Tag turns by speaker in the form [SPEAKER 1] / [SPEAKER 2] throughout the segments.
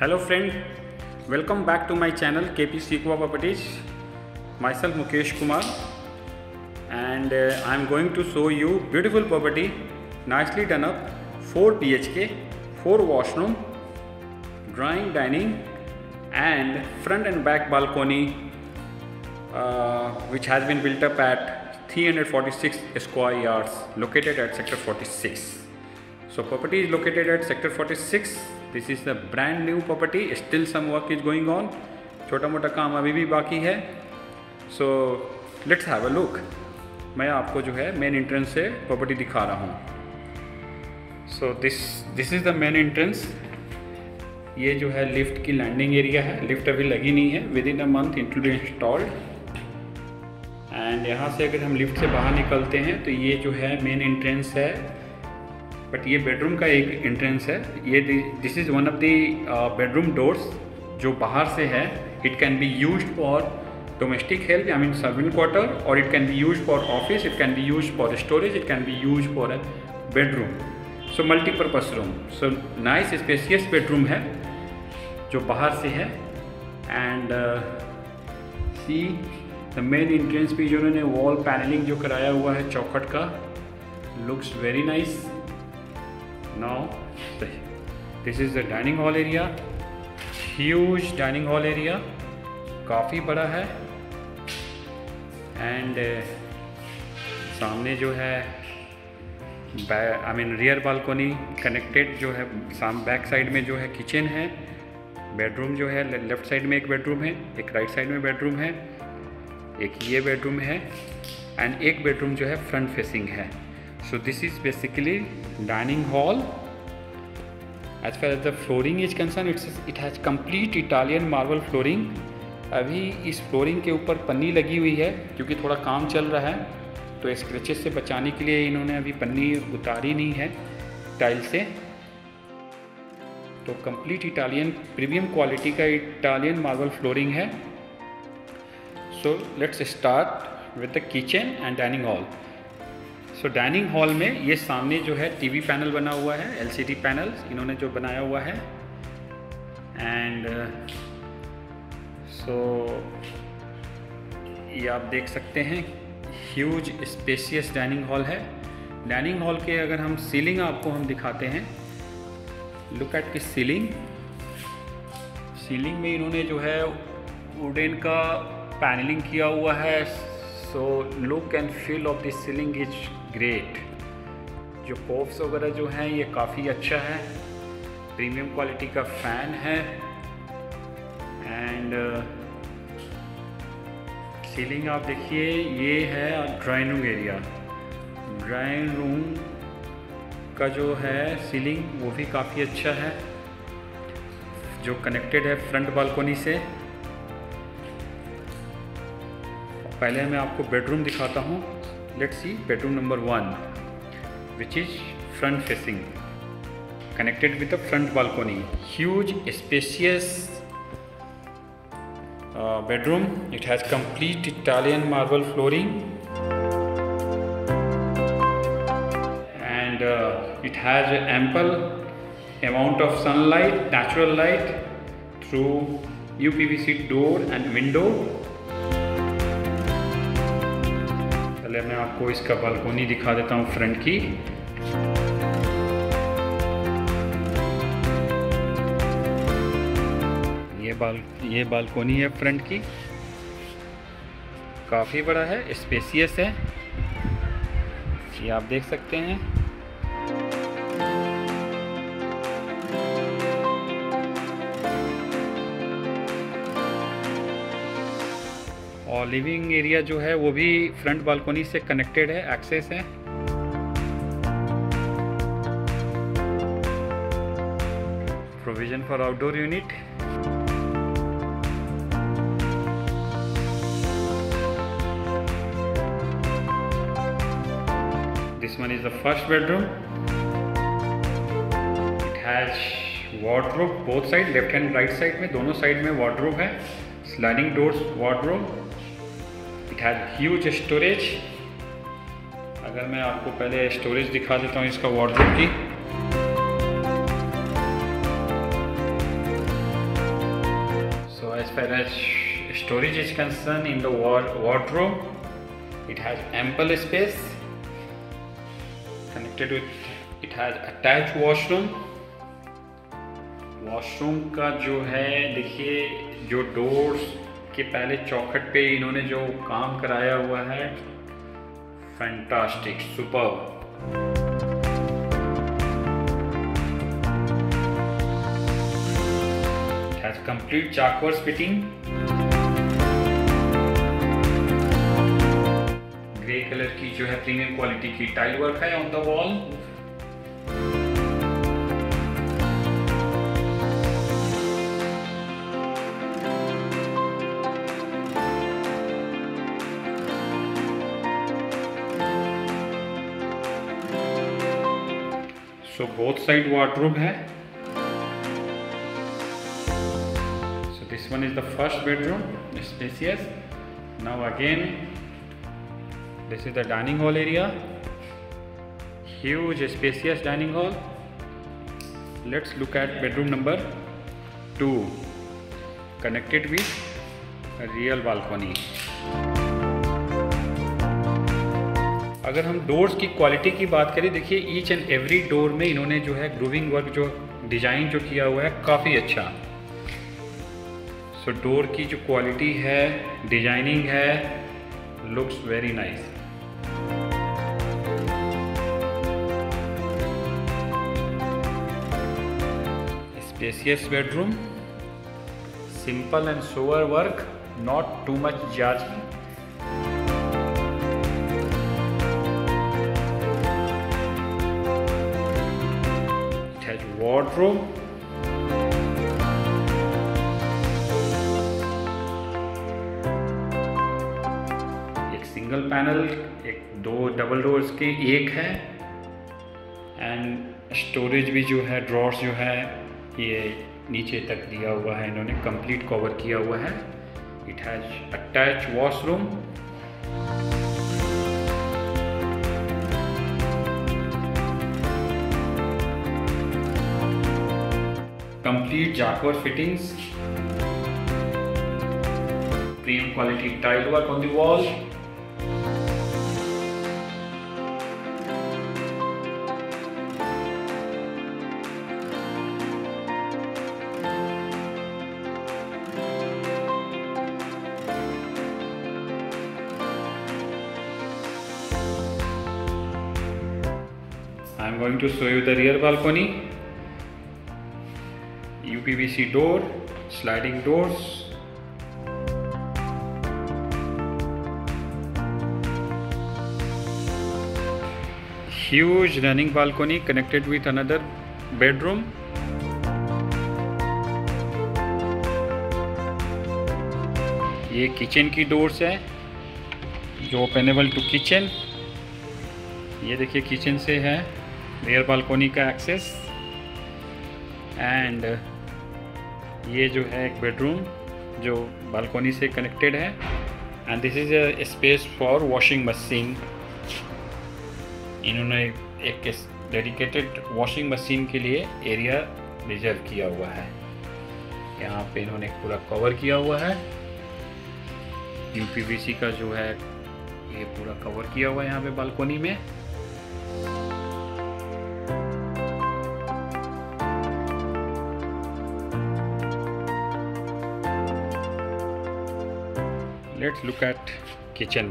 [SPEAKER 1] Hello friend, welcome back to my channel KP Sequoia Properties. Myself Mukesh Kumar and I am going to show you beautiful property, nicely done up, 4 BHK, 4 washroom, drawing dining and front and back balcony which has been built up at 346 square yards located at sector 46. So property is located at sector 46. This is the brand new property. Still some work is going on. छोटा मोटा काम अभी भी बाकी है. So let's have a look. मैं आपको जो है मेन एंट्रेंस से प्रॉपर्टी दिखा रहा हूँ. So this is the main entrance. ये जो है लिफ्ट की लैंडिंग एरिया है. लिफ्ट अभी लगी नहीं है. Within a month it will be installed. And यहाँ से अगर हम लिफ्ट से बाहर निकलते हैं तो ये जो है मेन एंट्रेंस है. बट ये बेडरूम का एक एंट्रेंस है. ये this is one of the bedroom doors जो बाहर से है. It can be used for domestic help, I mean servant quarter, और it can be used for office, it can be used for storage, it can be used for a bedroom. So multipurpose room. So nice spacious bedroom है जो बाहर से है. And see the main entrance पे जो उन्होंने wall panelling जो कराया हुआ है चौखट का, looks very nice. Now this is the dining hall area. Huge dining hall area, काफ़ी बड़ा है. एंड सामने जो है रियर बालकोनी कनेक्टेड जो है. बैक साइड में जो है किचन है. बेडरूम जो है लेफ़्ट साइड में एक बेडरूम है, एक राइट साइड में बेडरूम है, एक ये बेडरूम है एंड एक बेडरूम जो है फ्रंट फेसिंग है. So this is basically dining hall. As far as the flooring is concerned, it has complete Italian marble flooring. अभी इस फ्लोरिंग के ऊपर पन्नी लगी हुई है क्योंकि थोड़ा काम चल रहा है, तो स्क्रैचेस से बचाने के लिए इन्होंने अभी पन्नी उतारी नहीं है टाइल से. तो कंप्लीट इटालियन प्रीमियम क्वालिटी का इटालियन मार्बल फ्लोरिंग है. So let's start with the kitchen and dining hall. So dining hall में ये सामने जो है टीवी पैनल बना हुआ है, एलसीडी पैनल इन्होंने जो बनाया हुआ है. एंड सो ये आप देख सकते हैं ह्यूज स्पेशियस डाइनिंग हॉल है. डाइनिंग हॉल के अगर हम सीलिंग आपको हम दिखाते हैं, look at this ceiling. Ceiling में इन्होंने जो है वुडन का पैनलिंग किया हुआ है. So look and feel of this ceiling is great. जो पोप्स वगैरह जो हैं ये काफ़ी अच्छा है. प्रीमियम क्वालिटी का फ़ैन है. एंड सीलिंग आप देखिए, ये है drawing room area. Drawing room का जो है सीलिंग वो भी काफ़ी अच्छा है, जो कनेक्टेड है फ्रंट बालकोनी से. पहले मैं आपको बेडरूम दिखाता हूँ. Let's see bedroom number 1 which is front facing connected with the front balcony. Huge spacious bedroom. It has complete Italian marble flooring and it has ample amount of sunlight, natural light through UPVC door and window. पहले मैं आपको इसका balcony दिखा देता हूँ front की. ये balcony है फ्रंट की, काफ़ी बड़ा है, स्पेसियस है. ये आप देख सकते हैं. और लिविंग एरिया जो है वो भी फ्रंट बालकोनी से कनेक्टेड है, एक्सेस है. Provision for outdoor unit. This one is the first bedroom. It has wardrobe both side, left and right side में, दोनों साइड में wardrobe है. Sliding doors wardrobe. It has huge storage. अगर मैं आपको पहले स्टोरेज दिखा देता हूँ इसका wardrobe की. as far as storage is concerned, in the wardrobe, it has ample space. Connected with, it has attached washroom. Washroom का जो है देखिए, जो डोर्स के पहले चौखट पे इन्होंने जो काम कराया हुआ है, fantastic, superb. It has complete चाकवर्स फिटिंग। ग्रे कलर की जो है प्रीमियम क्वालिटी की टाइल वर्क है on the wall. So both side wardrobe है। So this one is the first bedroom, spacious. Now again, this is the dining hall area, huge spacious dining hall. Let's look at bedroom number 2, connected with a real balcony. अगर हम doors की quality की बात करें, देखिए each and every door में इन्होंने जो है ग्रूविंग वर्क, जो डिज़ाइन जो किया हुआ है, काफ़ी अच्छा। सो डोर की जो क्वालिटी है, डिजाइनिंग है, looks very nice. Spacious bedroom, simple and sober work, not too much jazzy. wardrobe, एक सिंगल पैनल, एक दो डबल डोर्स के एक है, एंड स्टोरेज भी जो है, ड्रॉर्स जो है ये नीचे तक दिया हुआ है, इन्होंने कंप्लीट कवर किया हुआ है। It has attach washroom, complete jacquard fittings, premium quality tile work on the wall, I am going to show you the rear balcony. UPVC door, sliding doors, huge running balcony connected with another bedroom. ये kitchen की doors है जो openable to kitchen. ये देखिए kitchen से है rear balcony का access, and ये जो है एक बेडरूम जो बालकोनी से कनेक्टेड है, and this is a space for washing machine. इन्होंने एक डेडिकेटेड वॉशिंग मशीन के लिए एरिया रिजर्व किया हुआ है। यहाँ पे इन्होंने पूरा कवर किया हुआ है, यूपीवीसी का जो है ये पूरा कवर किया हुआ है यहाँ पे बालकोनी में। Let's look at kitchen.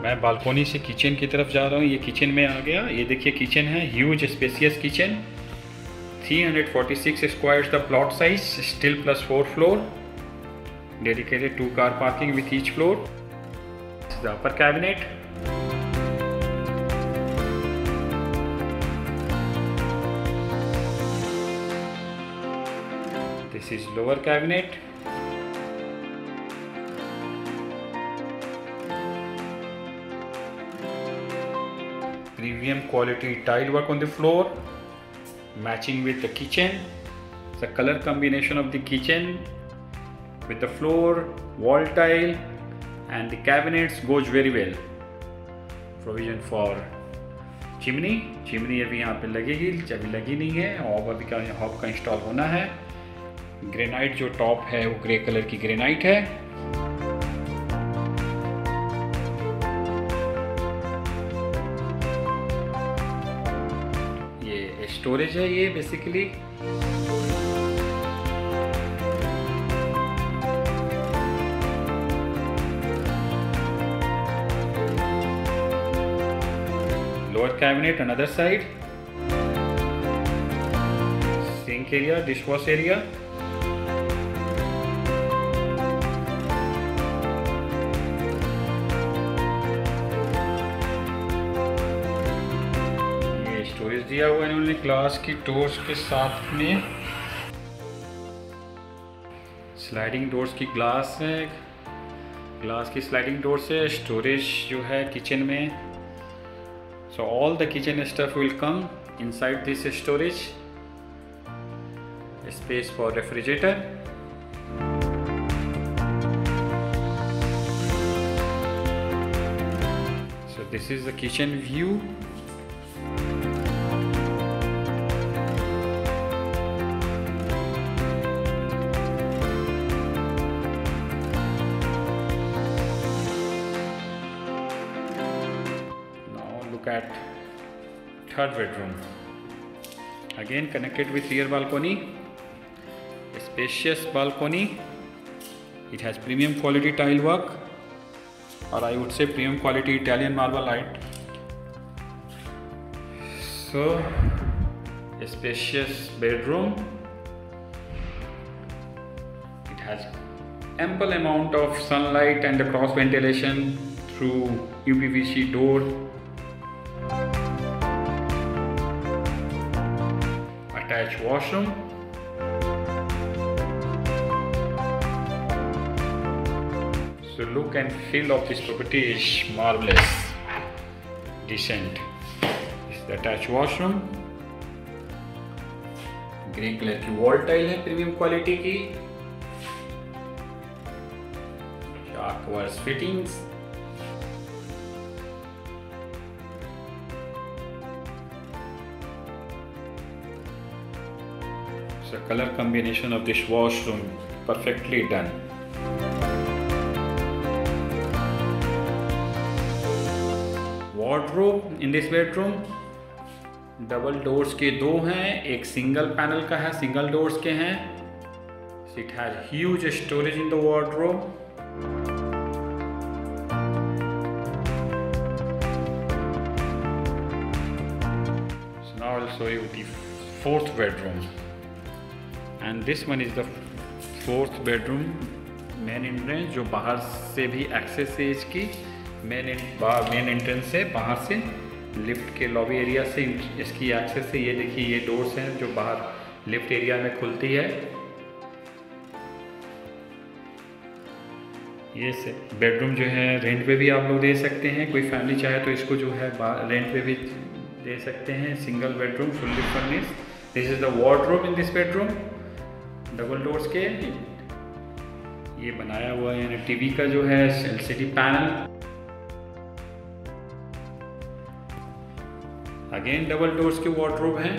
[SPEAKER 1] मैं बालकोनी से किचन की तरफ जा रहा हूँ। ये किचन में आ गया। ये देखिए किचन है, huge spacious kitchen, 346 squares the plot size, still plus 4 floor, dedicated 2 car parking with each floor. This is the upper cabinet. This is lower cabinet. Premium quality tile work on the floor, matching with the kitchen. The color combination of the kitchen with the floor, wall tile and the cabinets goes very well. Provision for chimney अभी यहाँ पे लगेगी, अभी लगी नहीं है, hob अभी का हॉब का इंस्टॉल होना है। ग्रेनाइट जो टॉप है वो ग्रे कलर की ग्रेनाइट है। ये स्टोरेज है ये basically. Lower cabinet on other side, sink area, dishwash area, ये स्टोरेज दिया हुआ है इन्होंने ग्लास की डोर्स के साथ में। स्लाइडिंग डोर्स की ग्लास है, ग्लास की स्लाइडिंग डोर से स्टोरेज जो है किचन में। So all the kitchen stuff will come inside this storage. A space for refrigerator. So this is the kitchen view. At third bedroom, again connected with rear balcony, a spacious balcony. It has premium quality tile work, or I would say premium quality Italian marble light. So a spacious bedroom. It has ample amount of sunlight and the cross ventilation through UPVC door. Attached washroom. So look and feel of this property is marvelous, decent. This is the attached washroom. Grey colour की wall tile है premium quality की। Shower's fittings. So color combination of this washroom perfectly done. Wardrobe in this bedroom, double doors के दो हैं, एक single panel का है, single doors के हैं। It has huge storage in the wardrobe. So now I'll show you the fourth bedroom. And this one is the fourth bedroom, main entrance, जो बाहर से भी एक्सेस है इसकी। मेन एंट्रेंस से बाहर से लिफ्ट के लॉबी एरिया से इसकी एक्सेस है। ये देखिए ये डोर्स हैं जो बाहर लिफ्ट एरिया में खुलती है। ये बेडरूम जो है रेंट पे भी आप लोग दे सकते हैं, कोई फैमिली चाहे तो इसको जो है रेंट पे भी दे सकते हैं। Single bedroom fully furnished. This is the wardrobe in this bedroom, double doors के। ये बनाया हुआ है यानी टीवी का जो है LCD panel. Again double doors के वार्डरोब हैं।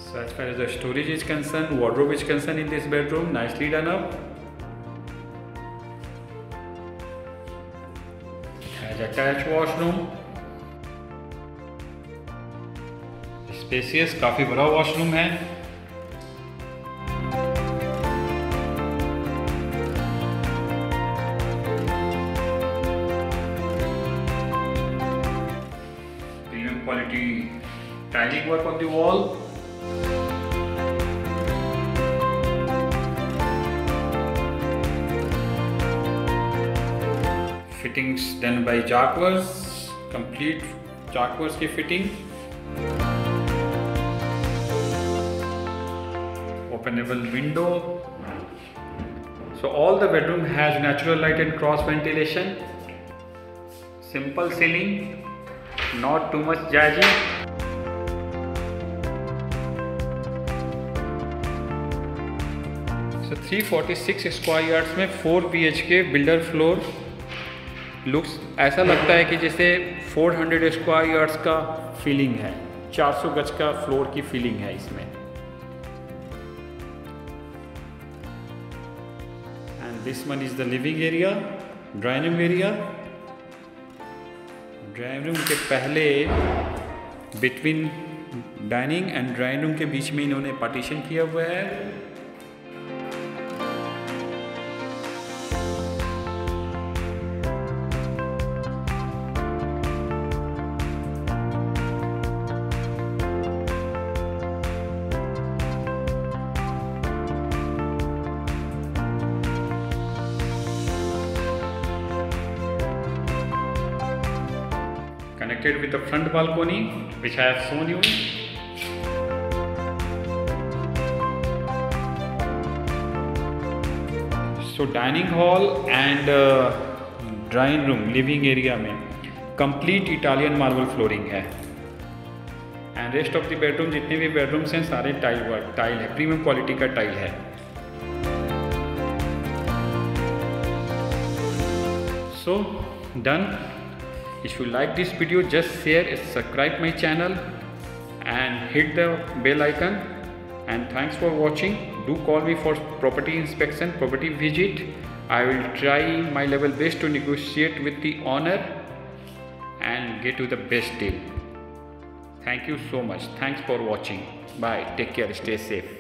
[SPEAKER 1] So as far as the storage is concerned, wardrobe is concerned in this bedroom, nicely done up. It has attached washroom. Spacious, काफी बड़ा वॉशरूम है। Premium quality tiling work on the wall. Fittings done by Jacquard, complete Jacquard की fitting. Openable window. So all the bedroom has natural light and cross ventilation. Simple ceiling, not too much jazzy. So 346 square yards में 4 BHK builder floor looks ऐसा लगता है कि जैसे 400 square yards का feeling है, 400 गज का फ्लोर की फीलिंग है इसमें। this one is the living area, drawing room area. Drawing room के पहले between dining and drawing room के बीच में इन्होंने पार्टीशन किया हुआ है। Connected with the front balcony, which I have shown you. So dining hall and drawing room, living area में complete Italian marble flooring है। And rest of the bedroom, जितने भी bedrooms हैं सारे टाइल है, प्रीमियम क्वालिटी का tile है। So done. If you like this video, just share, subscribe my channel and hit the bell icon. And thanks for watching. Do call me for property inspection, property visit. I will try my level best to negotiate with the owner and get you the best deal. Thank you so much. Thanks for watching. Bye. Take care. Stay safe.